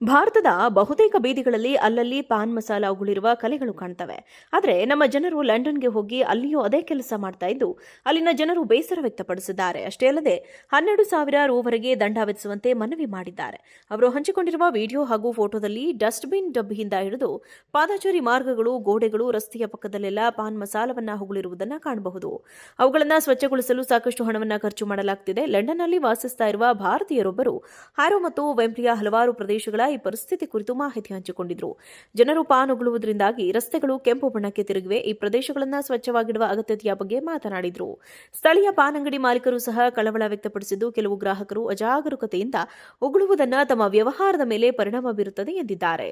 ಭಾರತದ ಬಹುತೇಕ ಬೀದಿಗಳಲ್ಲಿ ಅಲ್ಲಲ್ಲಿ ಪಾನ್ ಮಸಾಲ ಉಗುಳಿರುವ ಕಲೆಗಳು ಕಾಣ್ತವೆ. ಆದರೆ ನಮ್ಮ ಜನರು ಲಂಡನ್ಗೆ ಹೋಗಿ ಅಲ್ಲಿಯೂ ಅದೇ ಕೆಲಸ ಮಾಡ್ತಾ ಇದ್ದು ಅಲ್ಲಿನ ಜನರು ಬೇಸರ ವ್ಯಕ್ತಪಡಿಸಿದ್ದಾರೆ. ಅಷ್ಟೇ ಅಲ್ಲದೆ 12,000 ರೂವರೆಗೆ ದಂಡ ವಿಧಿಸುವಂತೆ ಮನವಿ ಮಾಡಿದ್ದಾರೆ. ಅವರು ಹಂಚಿಕೊಂಡಿರುವ ವಿಡಿಯೋ ಹಾಗೂ ಫೋಟೋದಲ್ಲಿ ಡಸ್ಟ್ಬಿನ್ ಡಬ್ಬಿಯಿಂದ ಹಿಡಿದು ಪಾದಚಾರಿ ಮಾರ್ಗಗಳು, ಗೋಡೆಗಳು, ರಸ್ತೆಯ ಪಕ್ಕದಲ್ಲೆಲ್ಲ ಪಾನ್ ಮಸಾಲವನ್ನ ಉಗುಳಿರುವುದನ್ನು ಕಾಣಬಹುದು. ಅವುಗಳನ್ನು ಸ್ವಚ್ಛಗೊಳಿಸಲು ಸಾಕಷ್ಟು ಹಣವನ್ನು ಖರ್ಚು ಮಾಡಲಾಗುತ್ತಿದೆ. ಲಂಡನ್ನಲ್ಲಿ ವಾಸಿಸ್ತಾ ಇರುವ ಭಾರತೀಯರೊಬ್ಬರು ಹ್ಯಾರೋ ಮತ್ತು ವೆಂಬ್ಲಿಯ ಹಲವಾರು ಪ್ರದೇಶಗಳ ಈ ಪರಿಸ್ಥಿತಿ ಕುರಿತು ಮಾಹಿತಿ ಹಂಚಿಕೊಂಡಿದ್ರು. ಜನರು ಪಾನ್ ಉಗುಳುವುದರಿಂದಾಗಿ ರಸ್ತೆಗಳು ಕೆಂಪು ಬಣ್ಣಕ್ಕೆ ತಿರುಗಿವೆ. ಈ ಪ್ರದೇಶಗಳನ್ನು ಸ್ವಚ್ಛವಾಗಿಡುವ ಅಗತ್ಯತೆಯ ಬಗ್ಗೆ ಮಾತನಾಡಿದ್ರು. ಸ್ಥಳೀಯ ಪಾನ್ ಅಂಗಡಿ ಮಾಲೀಕರು ಸಹ ಕಳವಳ ವ್ಯಕ್ತಪಡಿಸಿದ್ದು, ಕೆಲವು ಗ್ರಾಹಕರು ಅಜಾಗರೂಕತೆಯಿಂದ ಉಗುಳುವುದನ್ನು ತಮ್ಮ ವ್ಯವಹಾರದ ಮೇಲೆ ಪರಿಣಾಮ ಬೀರುತ್ತದೆ ಎಂದಿದ್ದಾರೆ.